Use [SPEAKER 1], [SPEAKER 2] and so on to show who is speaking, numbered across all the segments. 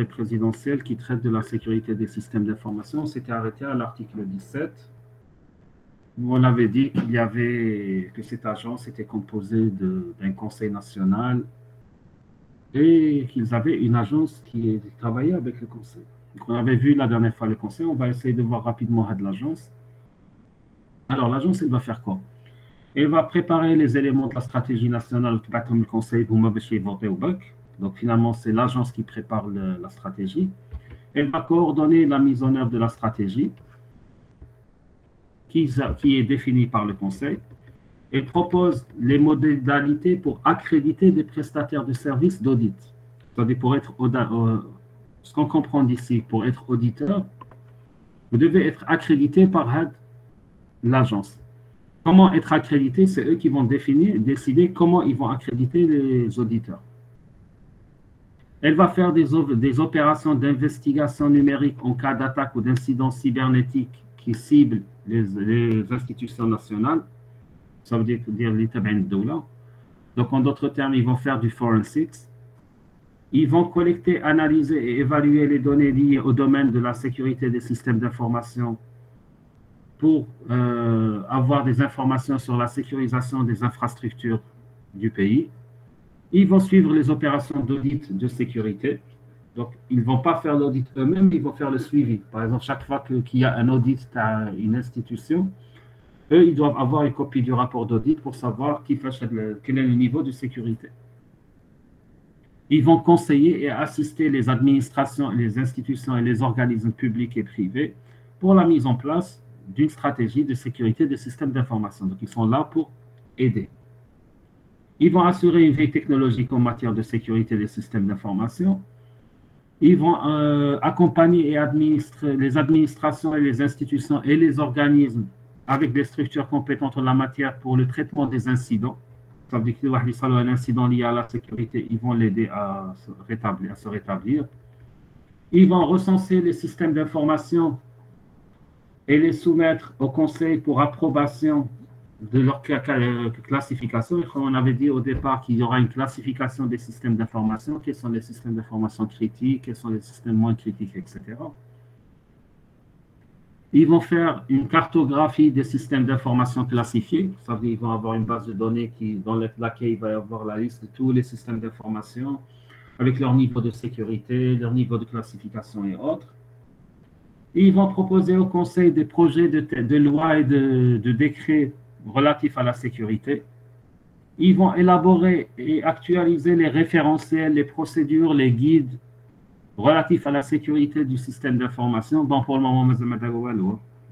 [SPEAKER 1] présidentielle qui traite de la sécurité des systèmes d'information. On s'était arrêté à l'article 17, où on avait dit que cette agence était composée d'un conseil national et qu'ils avaient une agence qui travaillait avec le conseil. Donc on avait vu la dernière fois le conseil, on va essayer de voir rapidement l'agence. Alors l'agence, elle va faire quoi? Elle va préparer les éléments de la stratégie nationale comme le conseil pour voter au BOC. Donc finalement, c'est l'agence qui prépare la stratégie. Elle va coordonner la mise en œuvre de la stratégie qui est définie par le conseil. Elle propose les modalités pour accréditer des prestataires de services d'audit. C'est-à-dire pour être ce qu'on comprend d'ici, pour être auditeur, vous devez être accrédité par l'agence. Comment être accrédité? C'est eux qui vont décider comment ils vont accréditer les auditeurs. Elle va faire des opérations d'investigation numérique en cas d'attaque ou d'incident cybernétique qui ciblent les institutions nationales. Ça veut dire l'État. Donc, en d'autres termes, ils vont faire du forensics. Ils vont collecter, analyser et évaluer les données liées au domaine de la sécurité des systèmes d'information pour avoir des informations sur la sécurisation des infrastructures du pays. Ils vont suivre les opérations d'audit de sécurité. Donc, ils ne vont pas faire l'audit eux-mêmes, ils vont faire le suivi. Par exemple, chaque fois qu'il y a un audit à une institution, eux, ils doivent avoir une copie du rapport d'audit pour savoir quel est le niveau de sécurité. Ils vont conseiller et assister les administrations, les institutions et les organismes publics et privés pour la mise en place d'une stratégie de sécurité des systèmes d'information. Donc, ils sont là pour aider. Ils vont assurer une veille technologique en matière de sécurité des systèmes d'information. Ils vont accompagner et administrer les administrations et les institutions et les organismes avec des structures compétentes en la matière pour le traitement des incidents. Ça veut dire qu'il y a un incident lié à la sécurité, ils vont l'aider à se rétablir. Ils vont recenser les systèmes d'information et les soumettre au conseil pour approbation de leur classification. On avait dit au départ qu'il y aura une classification des systèmes d'information, quels sont les systèmes d'information critiques, quels sont les systèmes moins critiques, etc. Ils vont faire une cartographie des systèmes d'information classifiés. Ça veut dire qu'ils vont avoir une base de données dans laquelle il va y avoir la liste de tous les systèmes d'information avec leur niveau de sécurité, leur niveau de classification et autres. Ils vont proposer au Conseil des projets de loi et de décrets relatifs à la sécurité. Ils vont élaborer et actualiser les référentiels, les procédures, les guides relatifs à la sécurité du système d'information. Bon, pour le moment, il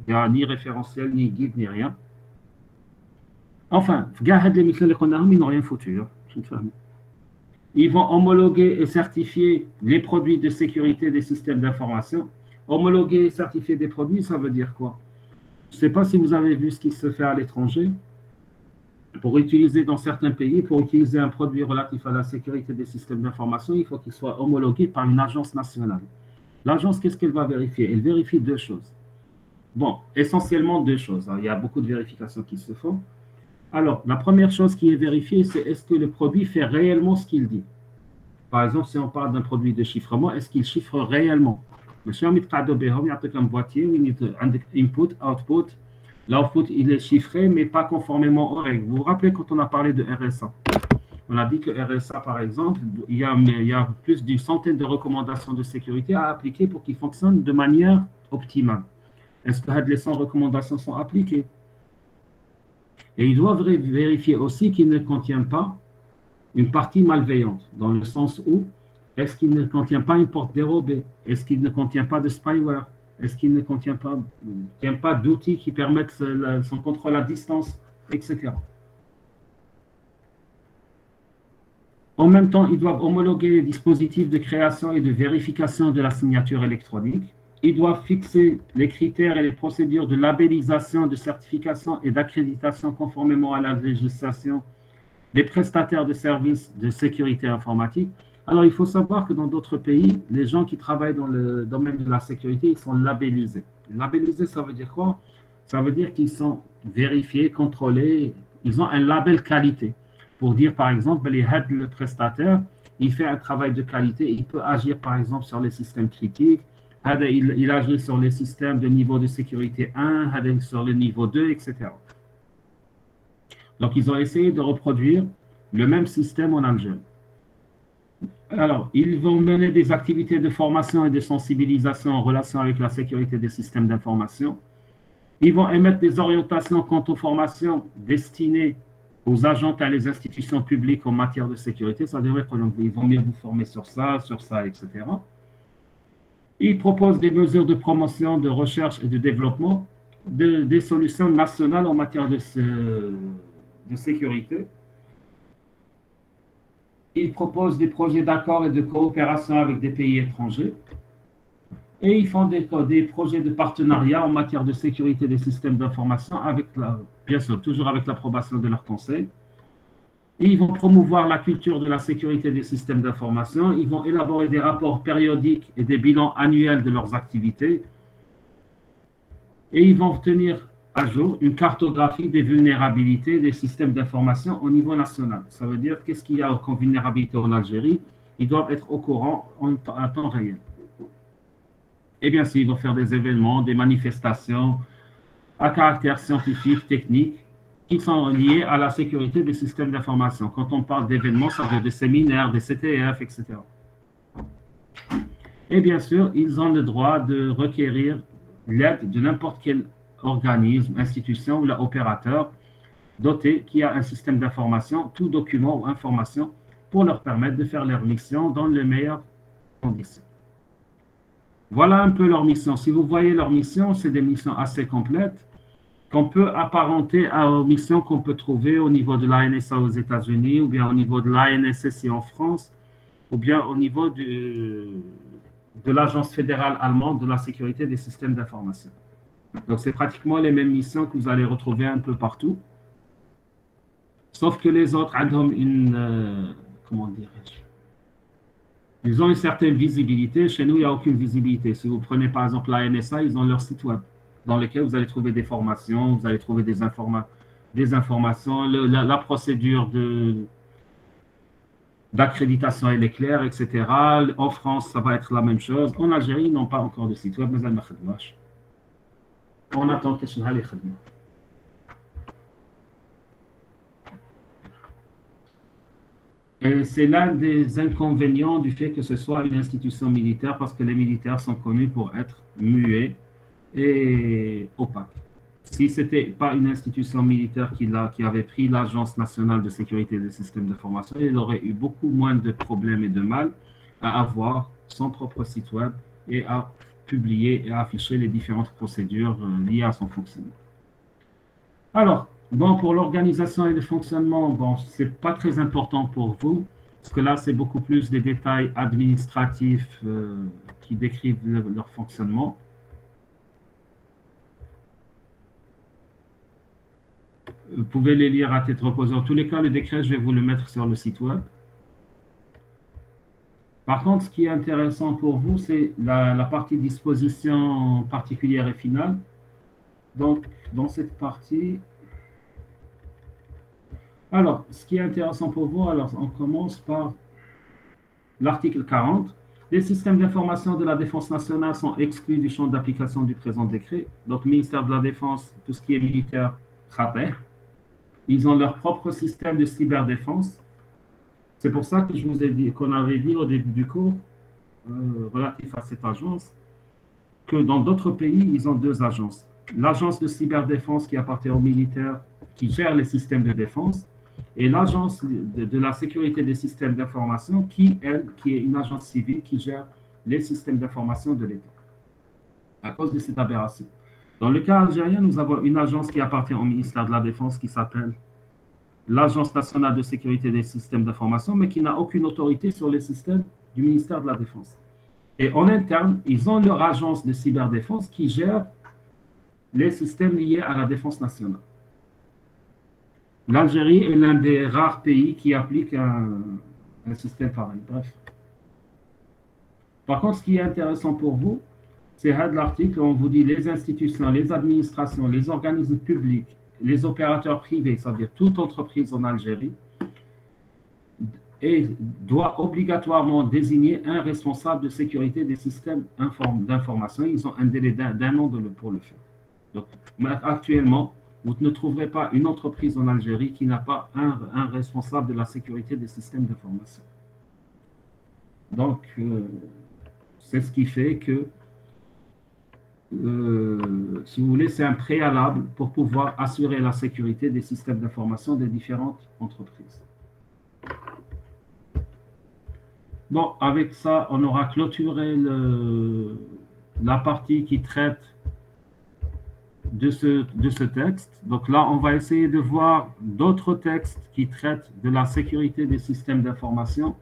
[SPEAKER 1] n'y a ni référentiel, ni guide, ni rien. Enfin, ils n'ont rien foutu. Ils vont homologuer et certifier les produits de sécurité des systèmes d'information. Homologuer et certifier des produits, ça veut dire quoi? Je ne sais pas si vous avez vu ce qui se fait à l'étranger. Pour utiliser dans certains pays, pour utiliser un produit relatif à la sécurité des systèmes d'information, il faut qu'il soit homologué par une agence nationale. L'agence, qu'est-ce qu'elle va vérifier? Elle vérifie deux choses. Bon, essentiellement deux choses. Il y a beaucoup de vérifications qui se font. Alors, la première chose qui est vérifiée, c'est est-ce que le produit fait réellement ce qu'il dit? Par exemple, si on parle d'un produit de chiffrement, est-ce qu'il chiffre réellement? ماشي راهم يتقعدوا بهم يعطيك un boîtier où عندك input, output. L'output, il est chiffré, mais pas conformément aux règles. Vous vous rappelez quand on a parlé de RSA? On a dit que RSA, par exemple, il y a plus d'une centaine de recommandations de sécurité à appliquer pour qu'il fonctionne de manière optimale. Est-ce que les 100 recommandations sont appliquées? Et ils doivent vérifier aussi qu'il ne contient pas une partie malveillante, dans le sens où est-ce qu'il ne contient pas une porte dérobée? Est-ce qu'il ne contient pas de spyware? Est-ce qu'il ne contient pas d'outils qui permettent son contrôle à distance, etc. En même temps, ils doivent homologuer les dispositifs de création et de vérification de la signature électronique. Ils doivent fixer les critères et les procédures de labellisation, de certification et d'accréditation conformément à la législation des prestataires de services de sécurité informatique. Alors, il faut savoir que dans d'autres pays, les gens qui travaillent dans le domaine de la sécurité, ils sont labellisés. Labellisés, ça veut dire quoi? Ça veut dire qu'ils sont vérifiés, contrôlés, ils ont un label qualité. Pour dire, par exemple, le prestataire, il fait un travail de qualité, il peut agir par exemple sur les systèmes critiques, il agit sur les systèmes de niveau de sécurité 1, sur le niveau 2, etc. Donc, ils ont essayé de reproduire le même système en Algérie. Alors, ils vont mener des activités de formation et de sensibilisation en relation avec la sécurité des systèmes d'information. Ils vont émettre des orientations quant aux formations destinées aux agents et les institutions publiques en matière de sécurité. Ça devrait être, ils vont mieux vous former sur ça, etc. Ils proposent des mesures de promotion, de recherche et de développement des solutions nationales en matière de sécurité. Ils proposent des projets d'accord et de coopération avec des pays étrangers. Et ils font des projets de partenariat en matière de sécurité des systèmes d'information, bien sûr, toujours avec l'approbation de leur conseil. Et ils vont promouvoir la culture de la sécurité des systèmes d'information. Ils vont élaborer des rapports périodiques et des bilans annuels de leurs activités. Et ils vont tenir à jour une cartographie des vulnérabilités des systèmes d'information au niveau national. Ça veut dire qu'est-ce qu'il y a comme vulnérabilité en Algérie. Ils doivent être au courant à temps réel. Et bien sûr, ils vont faire des événements, des manifestations à caractère scientifique, technique, qui sont liés à la sécurité des systèmes d'information. Quand on parle d'événements, ça veut dire des séminaires, des CTF, etc. Et bien sûr, ils ont le droit de requérir l'aide de n'importe quel organisme, institution ou opérateur doté qui a un système d'information, tout document ou information pour leur permettre de faire leur mission dans les meilleures conditions. Voilà un peu leur mission. Si vous voyez leur mission, c'est des missions assez complètes qu'on peut apparenter aux missions qu'on peut trouver au niveau de l'ANSA aux États-Unis ou bien au niveau de l'ANSSI en France ou bien au niveau de l'Agence fédérale allemande de la sécurité des systèmes d'information. Donc, c'est pratiquement les mêmes missions que vous allez retrouver un peu partout. Sauf que les autres ont comment dirais-je? Ils ont une certaine visibilité. Chez nous, il n'y a aucune visibilité. Si vous prenez par exemple la NSA, ils ont leur site web dans lequel vous allez trouver des formations, vous allez trouver des informations, la procédure d'accréditation, elle est claire, etc. En France, ça va être la même chose. En Algérie, ils n'ont pas encore de site web, mais elles ne marchent. On attend que ça les khadma. Et c'est l'un des inconvénients du fait que ce soit une institution militaire, parce que les militaires sont connus pour être muets et opaques. Si ce n'était pas une institution militaire qui avait pris l'Agence nationale de sécurité des systèmes d'information, il aurait eu beaucoup moins de problèmes et de mal à avoir son propre site web et à publier et à afficher les différentes procédures liées à son fonctionnement. Alors, bon, pour l'organisation et le fonctionnement, bon, ce n'est pas très important pour vous, parce que là, c'est beaucoup plus des détails administratifs qui décrivent leur fonctionnement. Vous pouvez les lire à tête reposée. En tous les cas, le décret, je vais vous le mettre sur le site web. Par contre, ce qui est intéressant pour vous, c'est la partie disposition particulière et finale. Donc, dans cette partie... Alors, ce qui est intéressant pour vous, alors on commence par l'article 40. Les systèmes d'information de la Défense nationale sont exclus du champ d'application du présent décret. Donc, ministère de la Défense, tout ce qui est militaire, rappelle. Ils ont leur propre système de cyberdéfense. C'est pour ça que je vous ai dit, qu'on avait dit au début du cours, relatif à cette agence, que dans d'autres pays, ils ont deux agences. L'agence de cyberdéfense qui appartient aux militaires, qui gère les systèmes de défense, et l'agence de la sécurité des systèmes d'information, qui est une agence civile qui gère les systèmes d'information de l'État, à cause de cette aberration. Dans le cas algérien, nous avons une agence qui appartient au ministère de la Défense qui s'appelle l'Agence nationale de sécurité des systèmes d'information, mais qui n'a aucune autorité sur les systèmes du ministère de la Défense. Et en interne, ils ont leur agence de cyberdéfense qui gère les systèmes liés à la défense nationale. L'Algérie est l'un des rares pays qui applique un système pareil. Bref. Par contre, ce qui est intéressant pour vous, c'est l'article où on vous dit les institutions, les administrations, les organismes publics, les opérateurs privés, c'est-à-dire toute entreprise en Algérie, et doit obligatoirement désigner un responsable de sécurité des systèmes d'information. Ils ont un délai d'un an pour le faire. Donc, actuellement, vous ne trouverez pas une entreprise en Algérie qui n'a pas un responsable de la sécurité des systèmes d'information. Donc, c'est ce qui fait que, si vous voulez, c'est un préalable pour pouvoir assurer la sécurité des systèmes d'information des différentes entreprises. Bon, avec ça, on aura clôturé la partie qui traite de ce texte. Donc là, on va essayer de voir d'autres textes qui traitent de la sécurité des systèmes d'information.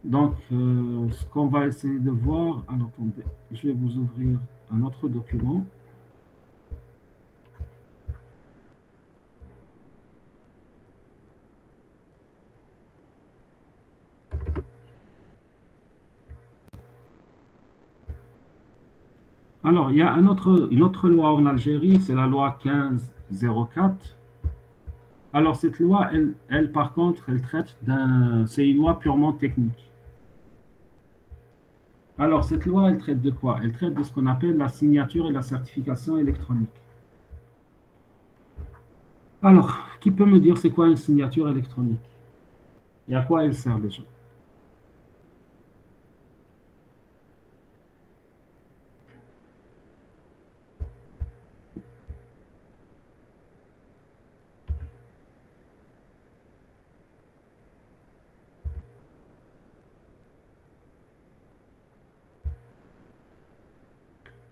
[SPEAKER 1] Donc, ce qu'on va essayer de voir, alors attendez, je vais vous ouvrir un autre document. Alors, il y a une autre loi en Algérie, c'est la loi 1504. Alors, cette loi, elle par contre, elle traite c'est une loi purement technique. Alors, cette loi, elle traite de quoi? Elle traite de ce qu'on appelle la signature et la certification électronique. Alors, qui peut me dire c'est quoi une signature électronique? Et à quoi elle sert déjà?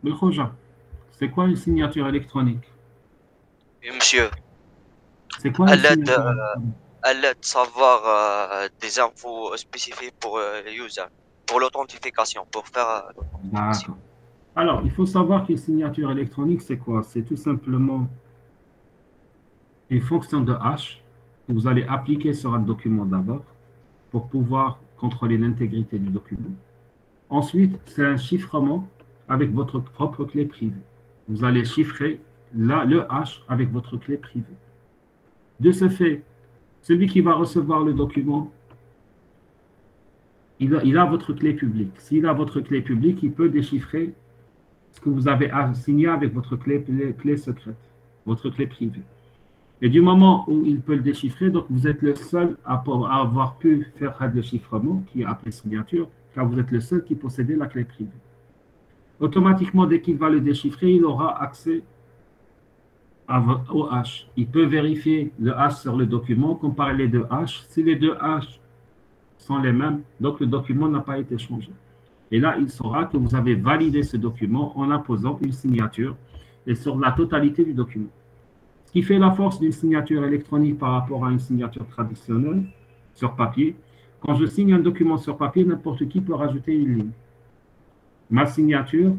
[SPEAKER 1] Belkhoja, c'est quoi une signature électronique?
[SPEAKER 2] Oui, monsieur,
[SPEAKER 1] C'est quoi une signature électronique?
[SPEAKER 2] elle aide à savoir des infos spécifiques pour les users, pour l'authentification, pour faire l'authentification.
[SPEAKER 1] D'accord. Alors, il faut savoir qu'une signature électronique, c'est quoi? C'est tout simplement une fonction de hash que vous allez appliquer sur un document d'abord pour pouvoir contrôler l'intégrité du document. Ensuite, c'est un chiffrement avec votre propre clé privée. Vous allez chiffrer le hash avec votre clé privée. De ce fait, celui qui va recevoir le document, il a votre clé publique. S'il a votre clé publique, il peut déchiffrer ce que vous avez signé avec votre clé secrète, votre clé privée. Et du moment où il peut le déchiffrer, donc vous êtes le seul à avoir pu faire un déchiffrement, qui est appelé signature, car vous êtes le seul qui possédait la clé privée. Automatiquement, dès qu'il va le déchiffrer, il aura accès au hash. Il peut vérifier le hash sur le document, comparer les deux hash. Si les deux hash sont les mêmes, donc le document n'a pas été changé. Et là, il saura que vous avez validé ce document en apposant une signature et sur la totalité du document. Ce qui fait la force d'une signature électronique par rapport à une signature traditionnelle sur papier. Quand je signe un document sur papier, n'importe qui peut rajouter une ligne. Ma signature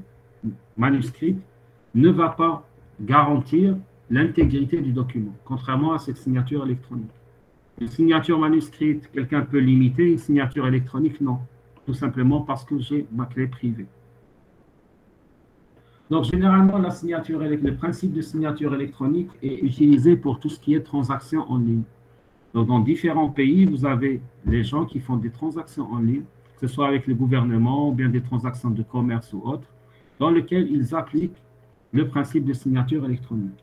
[SPEAKER 1] manuscrite ne va pas garantir l'intégrité du document, contrairement à cette signature électronique. Une signature manuscrite, quelqu'un peut l'imiter, une signature électronique, non. Tout simplement parce que j'ai ma clé privée. Donc, généralement, le principe de signature électronique est utilisé pour tout ce qui est transactions en ligne. Donc, dans différents pays, vous avez les gens qui font des transactions en ligne, que ce soit avec le gouvernement ou bien des transactions de commerce ou autres, dans lesquelles ils appliquent le principe de signature électronique.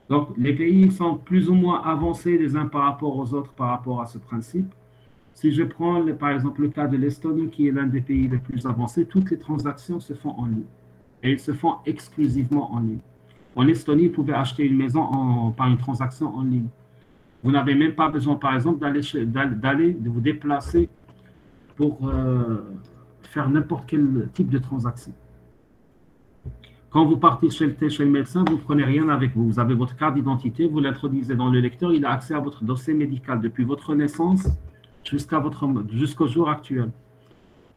[SPEAKER 1] Donc, les pays sont plus ou moins avancés les uns par rapport aux autres par rapport à ce principe. Si je prends, par exemple, le cas de l'Estonie, qui est l'un des pays les plus avancés, toutes les transactions se font en ligne. Et elles se font exclusivement en ligne. En Estonie, vous pouvez acheter une maison par une transaction en ligne. Vous n'avez même pas besoin, par exemple, de vous déplacer pour faire n'importe quel type de transaction. Quand vous partez chez le médecin, vous ne prenez rien avec vous. Vous avez votre carte d'identité, vous l'introduisez dans le lecteur, il a accès à votre dossier médical depuis votre naissance jusqu'au jour actuel.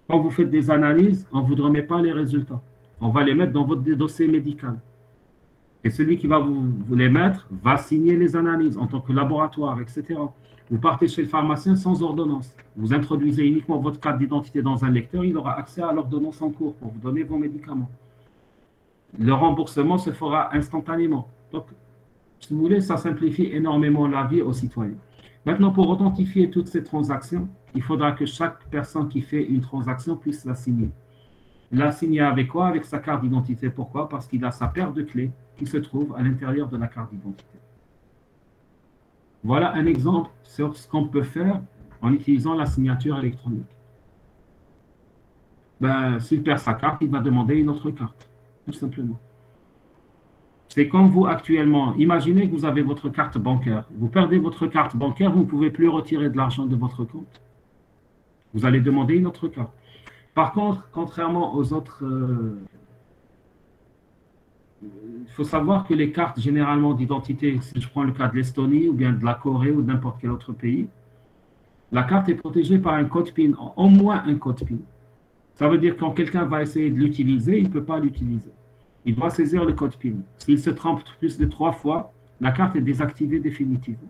[SPEAKER 1] Quand vous faites des analyses, on ne vous remet pas les résultats. On va les mettre dans votre dossier médical. Et celui qui va vous les mettre va signer les analyses en tant que laboratoire, etc. Vous partez chez le pharmacien sans ordonnance. Vous introduisez uniquement votre carte d'identité dans un lecteur, il aura accès à l'ordonnance en cours pour vous donner vos médicaments. Le remboursement se fera instantanément. Donc, si vous voulez, ça simplifie énormément la vie aux citoyens. Maintenant, pour authentifier toutes ces transactions, il faudra que chaque personne qui fait une transaction puisse la signer. La signer avec quoi? Avec sa carte d'identité. Pourquoi? Parce qu'il a sa paire de clés qui se trouve à l'intérieur de la carte d'identité. Voilà un exemple sur ce qu'on peut faire en utilisant la signature électronique. Ben, s'il perd sa carte, il va demander une autre carte, tout simplement. C'est comme vous actuellement. Imaginez que vous avez votre carte bancaire. Vous perdez votre carte bancaire, vous ne pouvez plus retirer de l'argent de votre compte. Vous allez demander une autre carte. Par contre, contrairement aux autres, il faut savoir que les cartes généralement d'identité, si je prends le cas de l'Estonie ou bien de la Corée ou n'importe quel autre pays, la carte est protégée par un code PIN, au moins un code PIN. Ça veut dire que quand quelqu'un va essayer de l'utiliser, il ne peut pas l'utiliser. Il doit saisir le code PIN. S'il se trompe plus de 3 fois, la carte est désactivée définitivement.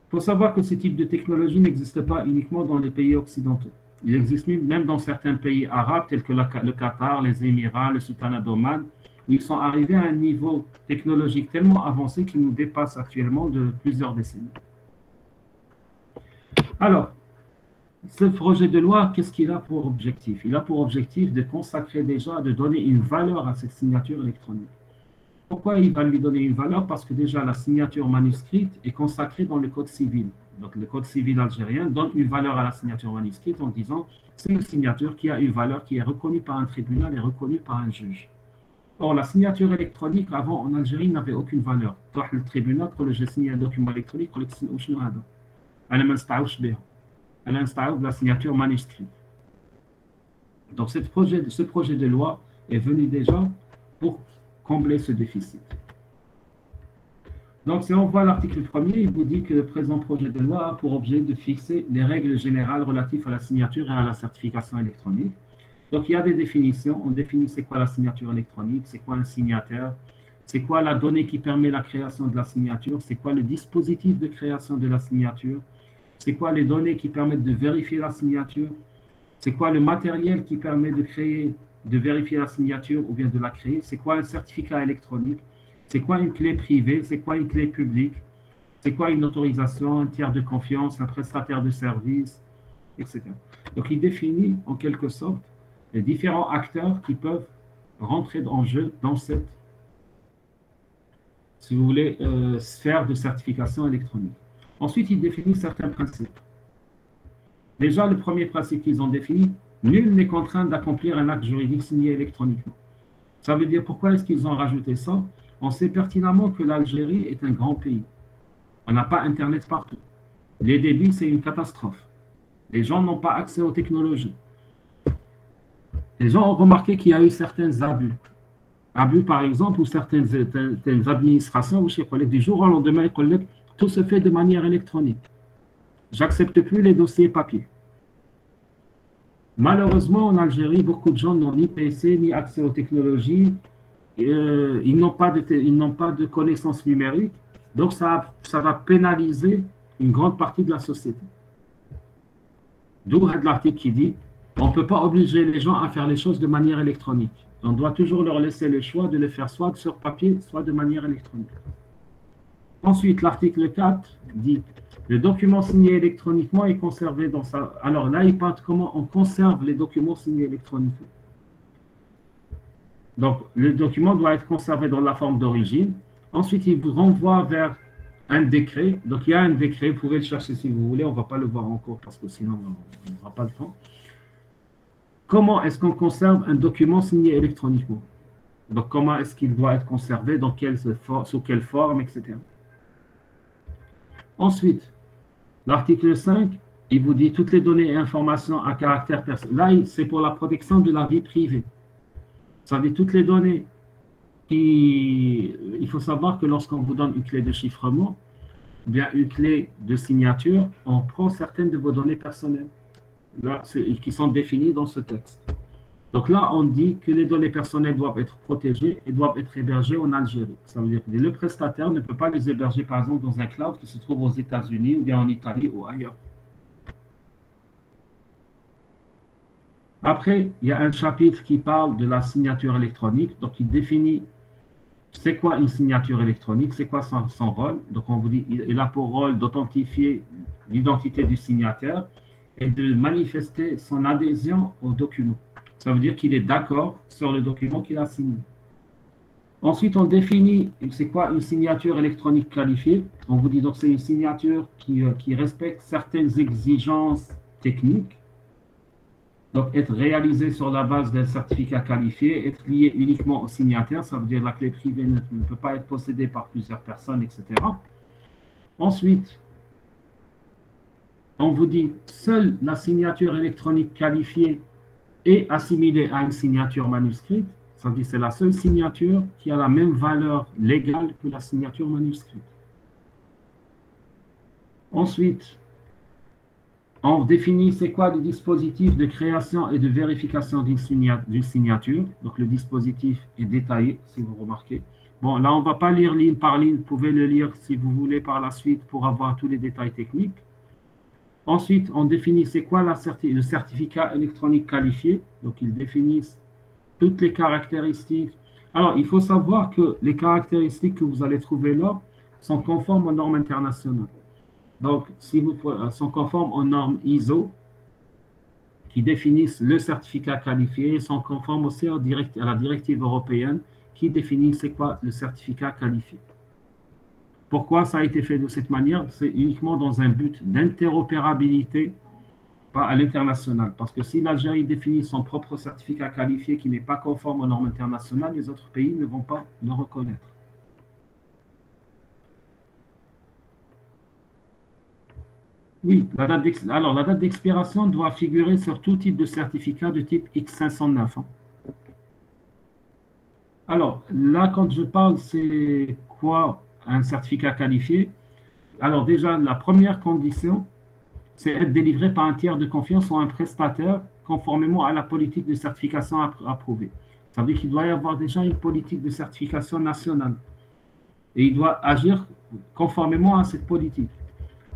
[SPEAKER 1] Il faut savoir que ce type de technologie n'existe pas uniquement dans les pays occidentaux. Il existe même dans certains pays arabes tels que le Qatar, les Émirats, le Sultanat d'Oman, où ils sont arrivés à un niveau technologique tellement avancé qui nous dépasse actuellement de plusieurs décennies. Alors, ce projet de loi, qu'est-ce qu'il a pour objectif? Il a pour objectif de consacrer déjà, de donner une valeur à cette signature électronique. Pourquoi il va lui donner une valeur? Parce que déjà la signature manuscrite est consacrée dans le code civil. Donc le code civil algérien donne une valeur à la signature manuscrite en disant c'est une signature qui a une valeur qui est reconnue par un tribunal et reconnue par un juge. Or, la signature électronique avant en Algérie n'avait aucune valeur. Le tribunal, quand j'ai signé un document électronique, à l'instar de la signature manuscrite. Donc, ce projet de loi est venu déjà pour combler ce déficit. Donc, si on voit l'article 1er, il vous dit que le présent projet de loi a pour objet de fixer les règles générales relatives à la signature et à la certification électronique. Donc, il y a des définitions. On définit c'est quoi la signature électronique, c'est quoi un signataire, c'est quoi la donnée qui permet la création de la signature, c'est quoi le dispositif de création de la signature, c'est quoi les données qui permettent de vérifier la signature, c'est quoi le matériel qui permet de vérifier la signature ou bien de la créer, c'est quoi un certificat électronique, c'est quoi une clé privée, c'est quoi une clé publique, c'est quoi une autorisation, un tiers de confiance, un prestataire de service, etc. Donc, il définit en quelque sorte les différents acteurs qui peuvent rentrer en jeu dans cette, si vous voulez, sphère de certification électronique. Ensuite, il définit certains principes. Déjà, le premier principe qu'ils ont défini, nul n'est contraint d'accomplir un acte juridique signé électroniquement. Ça veut dire, pourquoi est-ce qu'ils ont rajouté ça? On sait pertinemment que l'Algérie est un grand pays. On n'a pas Internet partout. Les débits, c'est une catastrophe. Les gens n'ont pas accès aux technologies. Les gens ont remarqué qu'il y a eu certains abus. Abus, par exemple, ou certaines administrations, où du jour au lendemain, tout se fait de manière électronique. J'accepte plus les dossiers papier. Malheureusement, en Algérie, beaucoup de gens n'ont ni PC, ni accès aux technologies. Ils n'ont pas de connaissances numériques. Donc, ça va pénaliser une grande partie de la société. D'où l'article qui dit on ne peut pas obliger les gens à faire les choses de manière électronique. On doit toujours leur laisser le choix de le faire soit sur papier, soit de manière électronique. Ensuite, l'article 4 dit le document signé électroniquement est conservé dans sa... Alors là, il parle de comment on conserve les documents signés électroniquement. Donc, le document doit être conservé dans la forme d'origine. Ensuite, il vous renvoie vers un décret. Donc, il y a un décret, vous pouvez le chercher si vous voulez. On ne va pas le voir encore parce que sinon, on n'aura pas le temps. Comment est-ce qu'on conserve un document signé électroniquement? Donc, comment est-ce qu'il doit être conservé, sous quelle forme, etc. Ensuite, l'article 5, il vous dit toutes les données et informations à caractère personnel. Là, c'est pour la protection de la vie privée. Ça veut dire toutes les données. Il faut savoir que lorsqu'on vous donne une clé de chiffrement, bien une clé de signature, on prend certaines de vos données personnelles là, qui sont définies dans ce texte. Donc là, on dit que les données personnelles doivent être protégées et doivent être hébergées en Algérie. Ça veut dire que le prestataire ne peut pas les héberger, par exemple, dans un cloud qui se trouve aux États-Unis ou bien en Italie ou ailleurs. Après, il y a un chapitre qui parle de la signature électronique. Donc, il définit c'est quoi une signature électronique, c'est quoi son rôle. Donc, on vous dit il a pour rôle d'authentifier l'identité du signataire et de manifester son adhésion au document. Ça veut dire qu'il est d'accord sur le document qu'il a signé. Ensuite, on définit, c'est quoi une signature électronique qualifiée? On vous dit donc c'est une signature qui respecte certaines exigences techniques. Donc, être réalisée sur la base d'un certificat qualifié, être lié uniquement au signataire, ça veut dire que la clé privée ne peut pas être possédée par plusieurs personnes, etc. Ensuite, on vous dit, seule la signature électronique qualifiée est assimilée à une signature manuscrite. Ça veut dire que c'est la seule signature qui a la même valeur légale que la signature manuscrite. Ensuite, on définit c'est quoi le dispositif de création et de vérification d'une signature. Donc, le dispositif est détaillé, si vous remarquez. Bon, là, on ne va pas lire ligne par ligne. Vous pouvez le lire si vous voulez par la suite pour avoir tous les détails techniques. Ensuite, on définit c'est quoi le certificat électronique qualifié. Donc, ils définissent toutes les caractéristiques. Alors, il faut savoir que les caractéristiques que vous allez trouver là sont conformes aux normes internationales. Donc, si vous sont conformes aux normes ISO qui définissent le certificat qualifié, sont conformes aussi à la directive européenne qui définit c'est quoi le certificat qualifié. Pourquoi ça a été fait de cette manière? C'est uniquement dans un but d'interopérabilité, pas à l'international. Parce que si l'Algérie définit son propre certificat qualifié qui n'est pas conforme aux normes internationales, les autres pays ne vont pas le reconnaître. Oui, la date d'expiration doit figurer sur tout type de certificat de type X509. Alors, là, quand je parle, c'est quoi un certificat qualifié? Alors, déjà, la première condition, c'est être délivré par un tiers de confiance ou un prestataire conformément à la politique de certification approuvée. Ça veut dire qu'il doit y avoir déjà une politique de certification nationale. Et il doit agir conformément à cette politique.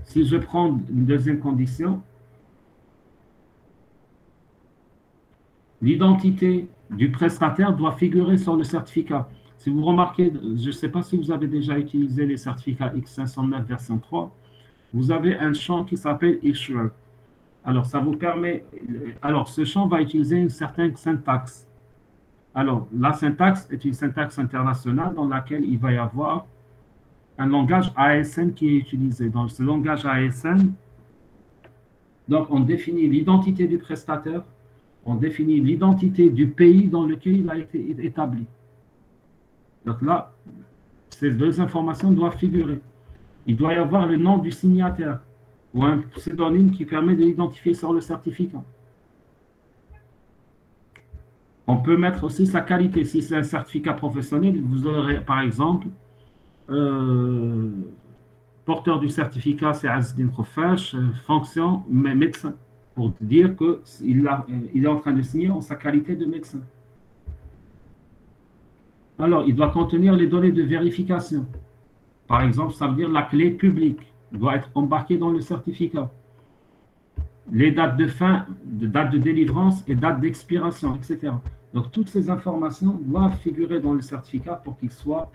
[SPEAKER 1] Si je prends une deuxième condition, l'identité du prestataire doit figurer sur le certificat. Si vous remarquez, je ne sais pas si vous avez déjà utilisé les certificats X509 version 3, vous avez un champ qui s'appelle Issuer. Alors, ça vous permet... Alors, ce champ va utiliser une certaine syntaxe. Alors, la syntaxe est une syntaxe internationale dans laquelle il va y avoir un langage ASN qui est utilisé. Dans ce langage ASN, donc on définit l'identité du prestataire, on définit l'identité du pays dans lequel il a été établi. Donc là, ces deux informations doivent figurer. Il doit y avoir le nom du signataire ou un pseudonyme qui permet de l'identifier sur le certificat. On peut mettre aussi sa qualité. Si c'est un certificat professionnel, vous aurez par exemple porteur du certificat, c'est Azdin Khofash, fonction médecin, pour dire qu'il est en train de signer en sa qualité de médecin. Alors, il doit contenir les données de vérification. Par exemple, ça veut dire la clé publique doit être embarquée dans le certificat. Les dates de fin, date de délivrance et date d'expiration, etc. Donc, toutes ces informations doivent figurer dans le certificat pour qu'il soit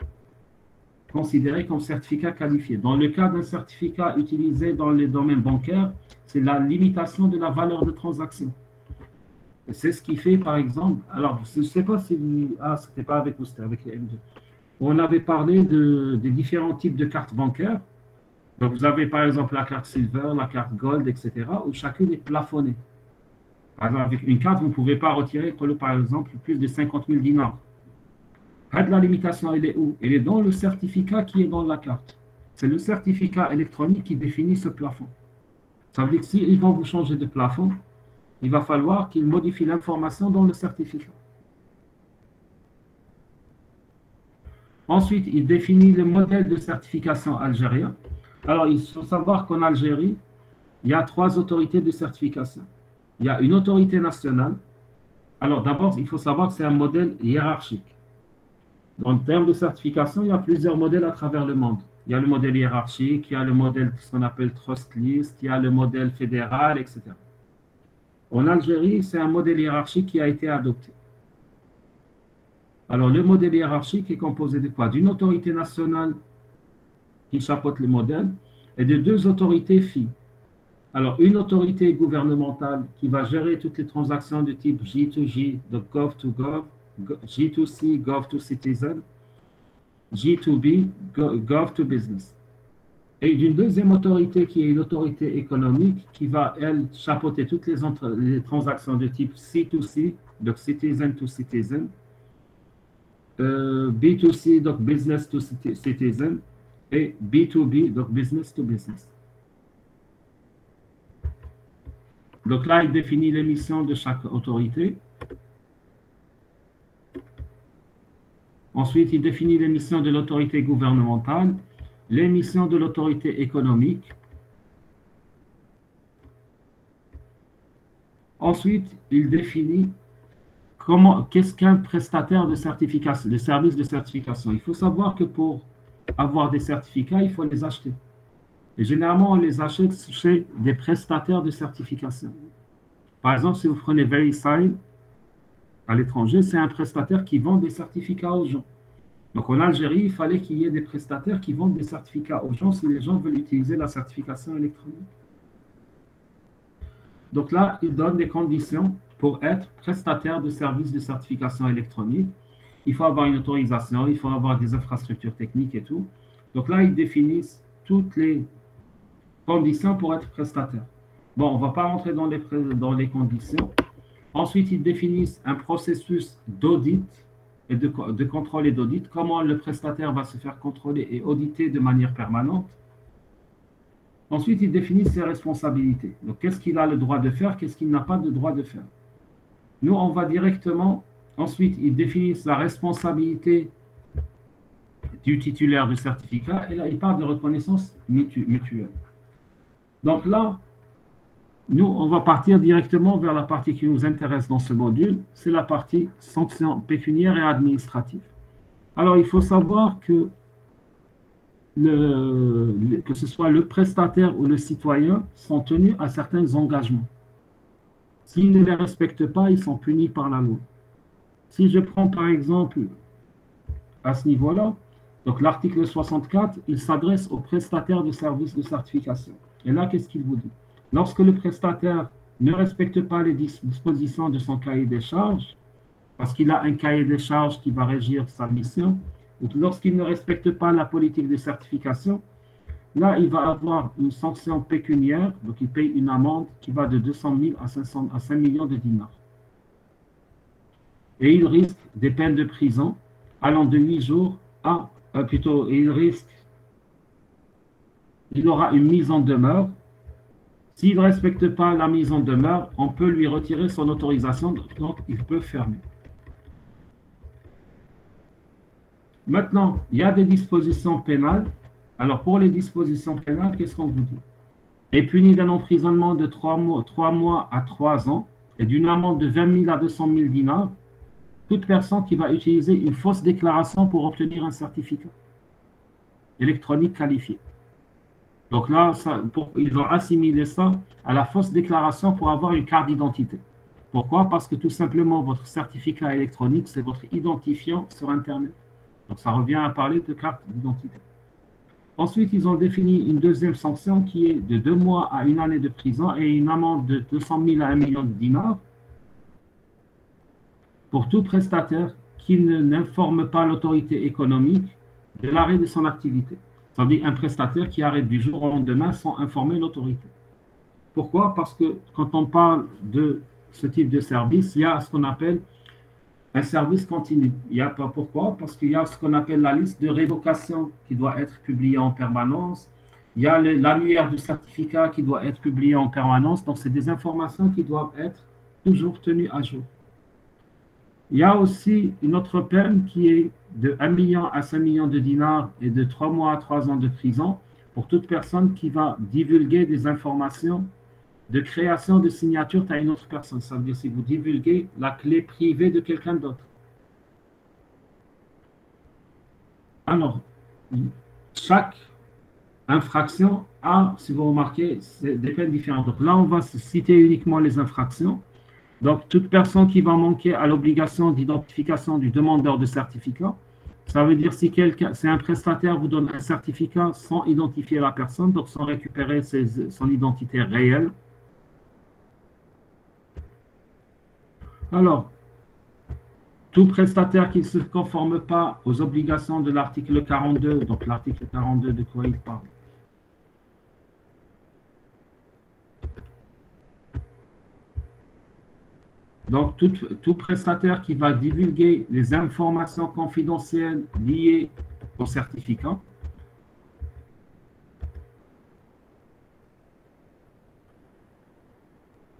[SPEAKER 1] considéré comme certificat qualifié. Dans le cas d'un certificat utilisé dans les domaines bancaires, c'est la limitation de la valeur de transaction. C'est ce qui fait, par exemple, alors, je ne sais pas si vous... Ah, ce n'était pas avec vous, c'était avec les M2. On avait parlé des différents types de cartes bancaires. Donc, vous avez, par exemple, la carte Silver, la carte Gold, etc., où chacune est plafonnée. Par exemple, avec une carte, vous ne pouvez pas retirer, par exemple, plus de 50 000 dinars. La limitation, elle est où? Elle est dans le certificat qui est dans la carte. C'est le certificat électronique qui définit ce plafond. Ça veut dire que s'ils vont vous changer de plafond, il va falloir qu'ils modifient l'information dans le certificat. Ensuite, il définit le modèle de certification algérien. Alors, il faut savoir qu'en Algérie, il y a 3 autorités de certification. Il y a une autorité nationale. Alors, d'abord, il faut savoir que c'est un modèle hiérarchique. En termes de certification, il y a plusieurs modèles à travers le monde. Il y a le modèle hiérarchique, il y a le modèle ce qu'on appelle Trust List, il y a le modèle fédéral, etc. En Algérie, c'est un modèle hiérarchique qui a été adopté. Alors, le modèle hiérarchique est composé de quoi? D'une autorité nationale qui chapeaute le modèle et de 2 autorités filles. Alors, une autorité gouvernementale qui va gérer toutes les transactions de type J2J, donc Gov to Gov, J2C, Gov to Citizen, J2B, Gov to Business. Et d'une deuxième autorité qui est une autorité économique qui va, elle, chapeauter toutes les transactions de type C2C, donc Citizen to Citizen, B2C, donc Business to Citizen, et B2B, donc Business to Business. Donc là, il définit les missions de chaque autorité. Ensuite, il définit les missions de l'autorité gouvernementale, les missions de l'autorité économique. Ensuite, il définit qu'est-ce qu'un prestataire de certification, de service de certification. Il faut savoir que pour avoir des certificats, il faut les acheter. Et généralement, on les achète chez des prestataires de certification. Par exemple, si vous prenez VeriSign à l'étranger, c'est un prestataire qui vend des certificats aux gens. Donc en Algérie, il fallait qu'il y ait des prestataires qui vendent des certificats aux gens si les gens veulent utiliser la certification électronique. Donc là, il donne des conditions pour être prestataire de services de certification électronique. Il faut avoir une autorisation, il faut avoir des infrastructures techniques et tout. Donc là, ils définissent toutes les conditions pour être prestataire. Bon, on ne va pas rentrer dans les conditions. Ensuite, ils définissent un processus d'audit et de contrôle et d'audit, comment le prestataire va se faire contrôler et auditer de manière permanente. Ensuite, ils définissent ses responsabilités. Donc, qu'est-ce qu'il a le droit de faire, qu'est-ce qu'il n'a pas le droit de faire. Nous, on va directement, ensuite, ils définissent la responsabilité du titulaire du certificat, et là, ils parlent de reconnaissance mutuelle. Donc là, nous, on va partir directement vers la partie qui nous intéresse dans ce module, c'est la partie sanctions pécuniaires et administratives. Alors, il faut savoir que que ce soit le prestataire ou le citoyen sont tenus à certains engagements. S'ils ne les respectent pas, ils sont punis par la loi. Si je prends par exemple à ce niveau-là, donc l'article 64, il s'adresse aux prestataires de services de certification. Et là, qu'est-ce qu'il vous dit? Lorsque le prestataire ne respecte pas les dispositions de son cahier des charges, parce qu'il a un cahier des charges qui va régir sa mission, ou lorsqu'il ne respecte pas la politique de certification, là, il va avoir une sanction pécuniaire, donc il paye une amende qui va de 200 000 à 5 millions de dinars. Et il risque des peines de prison allant de 8 jours à, il aura une mise en demeure. S'il ne respecte pas la mise en demeure, on peut lui retirer son autorisation, donc il peut fermer. Maintenant, il y a des dispositions pénales. Alors, pour les dispositions pénales, qu'est-ce qu'on vous dit? Est puni d'un emprisonnement de 3 mois à 3 ans et d'une amende de 20 000 à 200 000 dinars, toute personne qui va utiliser une fausse déclaration pour obtenir un certificat électronique qualifié. Donc là, ils vont assimiler ça à la fausse déclaration pour avoir une carte d'identité. Pourquoi? Parce que tout simplement, votre certificat électronique, c'est votre identifiant sur Internet. Donc ça revient à parler de carte d'identité. Ensuite, ils ont défini une deuxième sanction qui est de 2 mois à 1 année de prison et une amende de 200 000 à 1 million de dinars pour tout prestataire qui n'informe pas l'autorité économique de l'arrêt de son activité. C'est-à-dire un prestataire qui arrête du jour au lendemain sans informer l'autorité. Pourquoi? Parce que quand on parle de ce type de service, il y a ce qu'on appelle un service continu. Il y a pas pourquoi? Parce qu'il y a ce qu'on appelle la liste de révocation qui doit être publiée en permanence. Il y a l'annuaire du certificat qui doit être publié en permanence. Donc, c'est des informations qui doivent être toujours tenues à jour. Il y a aussi une autre peine qui est de 1 million à 5 millions de dinars et de 3 mois à 3 ans de prison pour toute personne qui va divulguer des informations de création de signature à une autre personne. Ça veut dire si vous divulguez la clé privée de quelqu'un d'autre. Alors, chaque infraction a, si vous remarquez, des peines différentes. Donc là, on va citer uniquement les infractions. Donc, toute personne qui va manquer à l'obligation d'identification du demandeur de certificat, Ça veut dire si un prestataire vous donne un certificat sans identifier la personne, donc sans récupérer son identité réelle. Alors, tout prestataire qui ne se conforme pas aux obligations de l'article 42, donc l'article 42 de quoi il parle? Donc, tout prestataire qui va divulguer les informations confidentielles liées au certificat,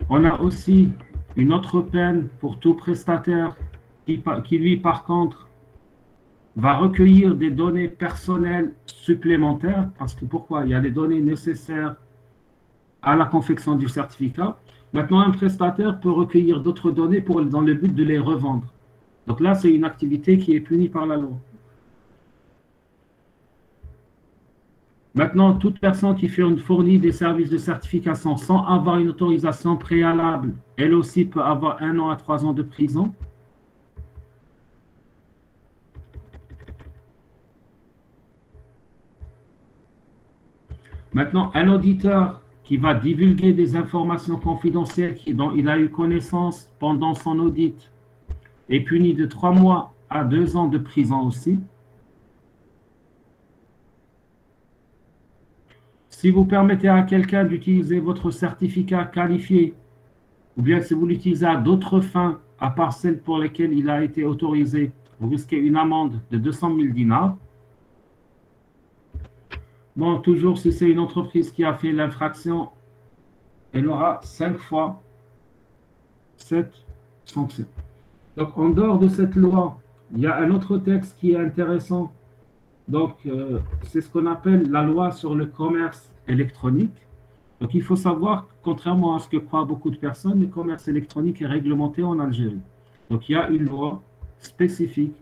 [SPEAKER 1] on a aussi une autre peine pour tout prestataire qui lui, par contre, va recueillir des données personnelles supplémentaires, parce que pourquoi? Il y a les données nécessaires à la confection du certificat. Maintenant, un prestataire peut recueillir d'autres données dans le but de les revendre. Donc là, c'est une activité qui est punie par la loi. Maintenant, toute personne qui fournit des services de certification sans avoir une autorisation préalable, elle aussi peut avoir 1 an à 3 ans de prison. Maintenant, un auditeur qui va divulguer des informations confidentielles dont il a eu connaissance pendant son audit est puni de 3 mois à 2 ans de prison aussi. Si vous permettez à quelqu'un d'utiliser votre certificat qualifié, ou bien si vous l'utilisez à d'autres fins, à part celles pour lesquelles il a été autorisé, vous risquez une amende de 200 000 dinars. Bon, toujours si c'est une entreprise qui a fait l'infraction, elle aura 5 fois cette sanction. Donc, en dehors de cette loi, il y a un autre texte qui est intéressant. Donc, c'est ce qu'on appelle la loi sur le commerce électronique. Donc, il faut savoir, contrairement à ce que croient beaucoup de personnes, le commerce électronique est réglementé en Algérie. Donc, il y a une loi spécifique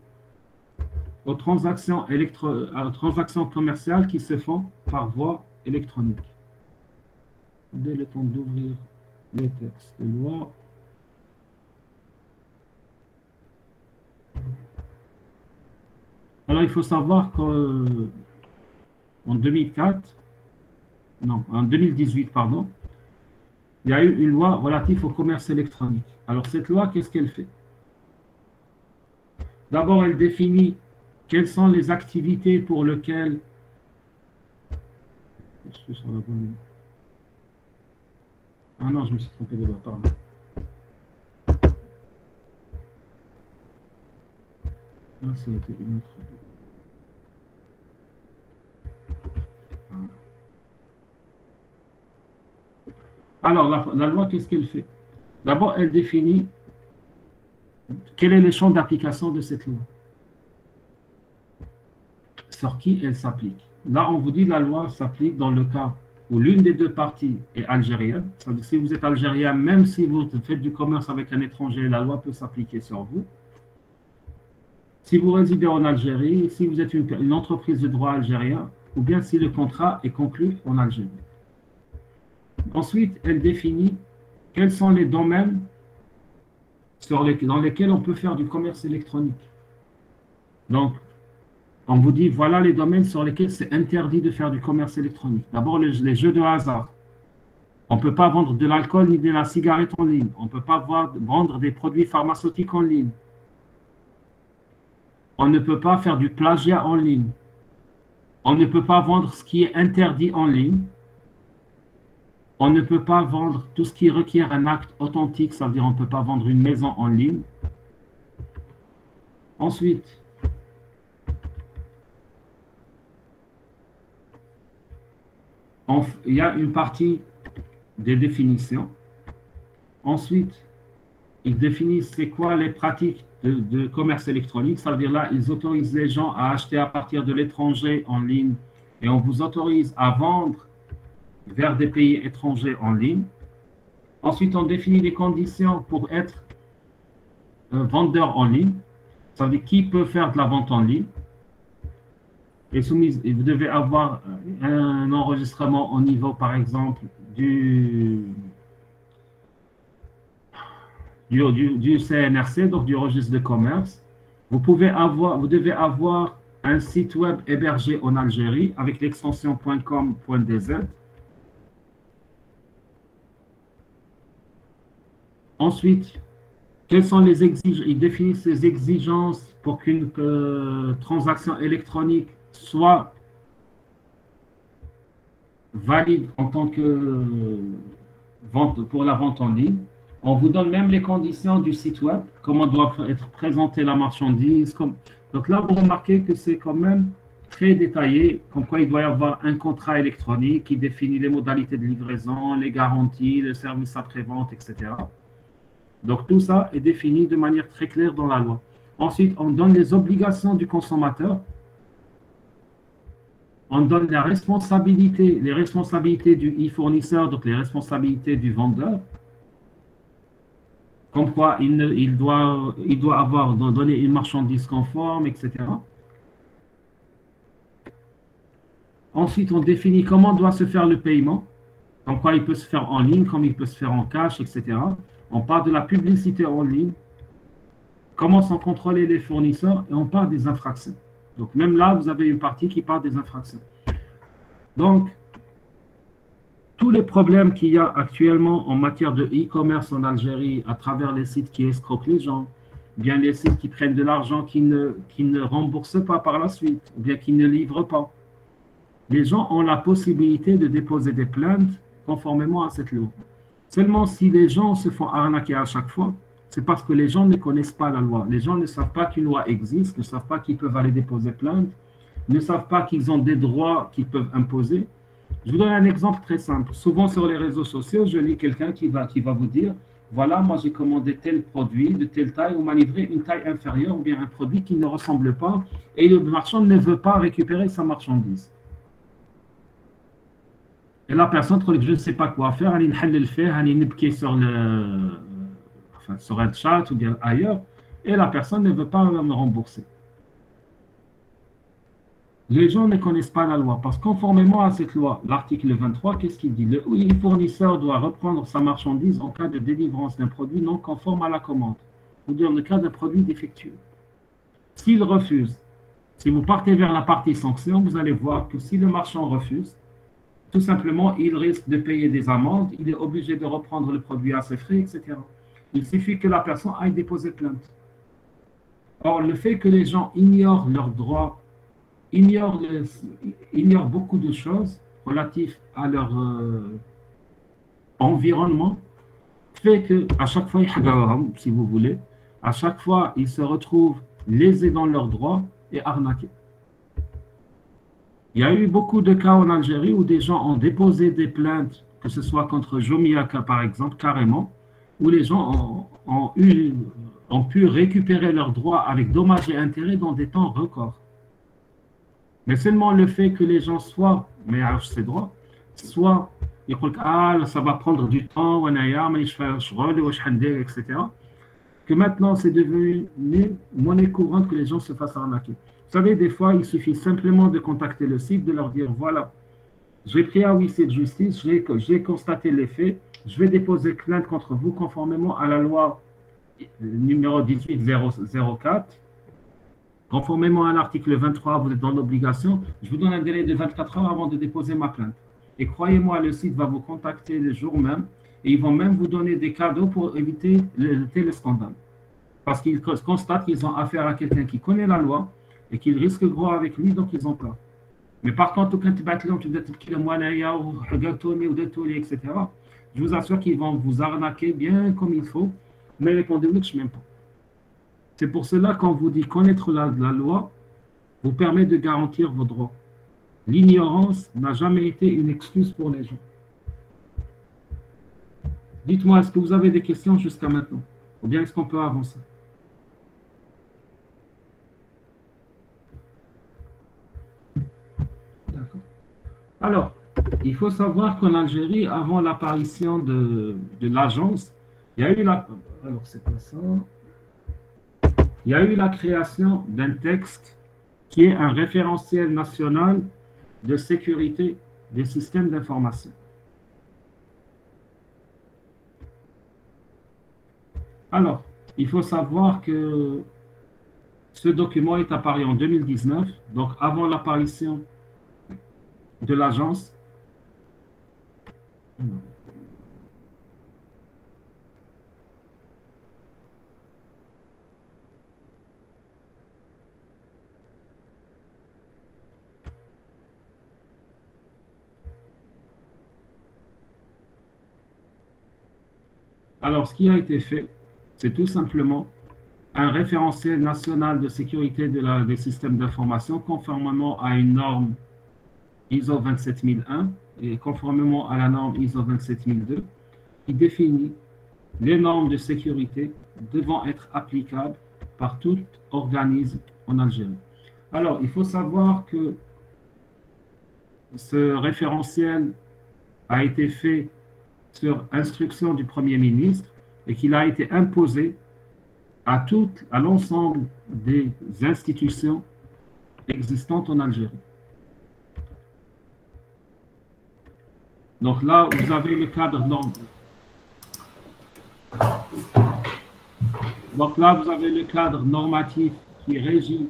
[SPEAKER 1] aux transactions commerciales qui se font par voie électronique. Dès le temps d'ouvrir les textes de loi. Alors, il faut savoir qu'en 2018, pardon, il y a eu une loi relative au commerce électronique. Alors, cette loi, qu'est-ce qu'elle fait? D'abord, elle définit quelles sont les activités pour lesquelles... Ah non, je me suis trompé de loi, pardon. Ah, c'était une autre. Alors, la loi, qu'est-ce qu'elle fait? D'abord, elle définit quel est le champ d'application de cette loi. Sur qui elle s'applique. Là, on vous dit la loi s'applique dans le cas où l'une des deux parties est algérienne. C'est-à-dire, si vous êtes algérien, même si vous faites du commerce avec un étranger, la loi peut s'appliquer sur vous. Si vous résidez en Algérie, si vous êtes une entreprise de droit algérien, ou bien si le contrat est conclu en Algérie. Ensuite, elle définit quels sont les domaines dans lesquels on peut faire du commerce électronique. Donc, on vous dit, voilà les domaines sur lesquels c'est interdit de faire du commerce électronique. D'abord, les jeux de hasard. On ne peut pas vendre de l'alcool ni de la cigarette en ligne. On ne peut pas vendre des produits pharmaceutiques en ligne. On ne peut pas faire du plagiat en ligne. On ne peut pas vendre ce qui est interdit en ligne. On ne peut pas vendre tout ce qui requiert un acte authentique, ça veut dire on ne peut pas vendre une maison en ligne. Ensuite, il y a une partie des définitions. Ensuite, ils définissent c'est quoi les pratiques de commerce électronique. Ça veut dire là, ils autorisent les gens à acheter à partir de l'étranger en ligne et on vous autorise à vendre vers des pays étrangers en ligne. Ensuite, on définit les conditions pour être vendeur en ligne. Ça veut dire qui peut faire de la vente en ligne. Et vous devez avoir un enregistrement au niveau, par exemple, du CNRC, donc du registre de commerce. Vous devez avoir un site web hébergé en Algérie avec l'extension .com.dz. Ensuite, quelles sont les exigences? Ils définissent les exigences pour qu'une transaction électronique soit valide en tant que vente pour la vente en ligne. On vous donne même les conditions du site web, comment doit être présentée la marchandise. Donc là, vous remarquez que c'est quand même très détaillé, comme quoi il doit y avoir un contrat électronique qui définit les modalités de livraison, les garanties, le service après-vente, etc. Donc tout ça est défini de manière très claire dans la loi. Ensuite, on donne les obligations du consommateur. On donne les responsabilités du e-fournisseur, donc les responsabilités du vendeur. Comme quoi il doit avoir donné une marchandise conforme, etc. Ensuite, on définit comment doit se faire le paiement, comme quoi il peut se faire en ligne, comme il peut se faire en cash, etc. On parle de la publicité en ligne, comment sont contrôlés les fournisseurs, et on parle des infractions. Donc même là, vous avez une partie qui parle des infractions. Donc, tous les problèmes qu'il y a actuellement en matière de e-commerce en Algérie à travers les sites qui escroquent les gens, bien les sites qui prennent de l'argent qui ne remboursent pas par la suite, ou bien qui ne livrent pas. Les gens ont la possibilité de déposer des plaintes conformément à cette loi. Seulement si les gens se font arnaquer à chaque fois, c'est parce que les gens ne connaissent pas la loi. Les gens ne savent pas qu'une loi existe, ne savent pas qu'ils peuvent aller déposer plainte, ne savent pas qu'ils ont des droits qu'ils peuvent imposer. Je vous donne un exemple très simple. Souvent sur les réseaux sociaux, je lis quelqu'un qui va vous dire, voilà, moi j'ai commandé tel produit de telle taille, on m'a livré une taille inférieure ou bien un produit qui ne ressemble pas et le marchand ne veut pas récupérer sa marchandise. Et la personne trouve que je ne sais pas quoi faire, elle est sur un chat ou bien ailleurs, et la personne ne veut pas me rembourser. Les gens ne connaissent pas la loi, parce que conformément à cette loi, l'article 23, qu'est-ce qu'il dit? Le fournisseur doit reprendre sa marchandise en cas de délivrance d'un produit non conforme à la commande, ou dans le cas d'un produit défectueux. S'il refuse, si vous partez vers la partie sanction, vous allez voir que si le marchand refuse, tout simplement, il risque de payer des amendes, il est obligé de reprendre le produit à ses frais, etc. Il suffit que la personne aille déposer plainte. Or, le fait que les gens ignorent leurs droits, ignorent beaucoup de choses relatives à leur environnement, fait qu'à chaque fois, si vous voulez, à chaque fois, ils se retrouvent lésés dans leurs droits et arnaqués. Il y a eu beaucoup de cas en Algérie où des gens ont déposé des plaintes, que ce soit contre Jomiaka par exemple, carrément, où les gens ont pu récupérer leurs droits avec dommages et intérêts dans des temps records. Mais seulement le fait que les gens soient, mais à ces droits, soit ils disent ah ça va prendre du temps, etc. Que maintenant c'est devenu monnaie courante que les gens se fassent arnaquer. Vous savez, des fois, il suffit simplement de contacter le site, de leur dire voilà, j'ai pris un huissier de justice, j'ai constaté les faits, je vais déposer plainte contre vous conformément à la loi numéro 18004. Conformément à l'article 23, vous êtes dans l'obligation. Je vous donne un délai de 24 heures avant de déposer ma plainte. Et croyez-moi, le site va vous contacter le jour même et ils vont même vous donner des cadeaux pour éviter le scandale. Parce qu'ils constatent qu'ils ont affaire à quelqu'un qui connaît la loi et qu'ils risquent gros avec lui, donc ils ont peur. Mais par contre, quand tu battes etc., je vous assure qu'ils vont vous arnaquer bien comme il faut, mais répondez-vous que je n'aime pas. C'est pour cela qu'on vous dit connaître la loi vous permet de garantir vos droits. L'ignorance n'a jamais été une excuse pour les gens. Dites-moi, est-ce que vous avez des questions jusqu'à maintenant? Ou bien est-ce qu'on peut avancer? D'accord. Alors, il faut savoir qu'en Algérie, avant l'apparition de l'agence, il y a eu alors c'est pas ça. Il y a eu la création d'un texte qui est un référentiel national de sécurité des systèmes d'information. Alors, il faut savoir que Ce document est apparu en 2019, donc avant l'apparition de l'agence. Alors, ce qui a été fait, c'est tout simplement un référentiel national de sécurité des systèmes d'information conformément à une norme ISO 27001 et conformément à la norme ISO 27002 qui définit les normes de sécurité devant être applicables par tout organisme en Algérie. Alors, il faut savoir que ce référentiel a été fait sur instruction du Premier ministre et qu'il a été imposé à l'ensemble des institutions existantes en Algérie. Donc là, vous avez le cadre normatif. Donc là, vous avez le cadre normatif qui régit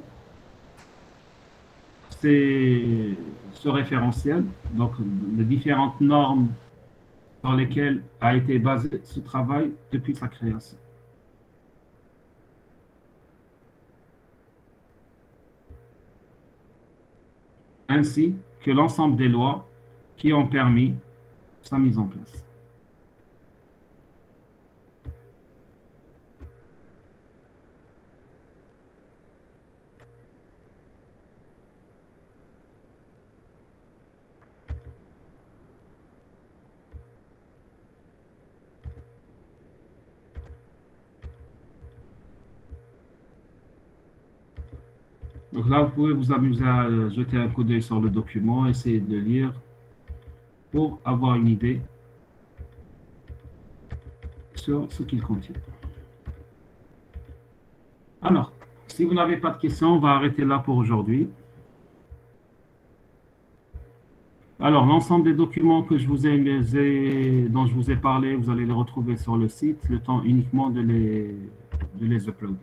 [SPEAKER 1] ce référentiel, donc les différentes normes sur lesquelles a été basé ce travail depuis sa création. Ainsi que l'ensemble des lois qui ont permis sa mise en place. Donc là, vous pouvez vous amuser à jeter un coup d'œil sur le document, essayer de lire pour avoir une idée sur ce qu'il contient. Alors, si vous n'avez pas de questions, on va arrêter là pour aujourd'hui. Alors, l'ensemble des documents que dont je vous ai parlé, vous allez les retrouver sur le site, le temps uniquement de les uploader.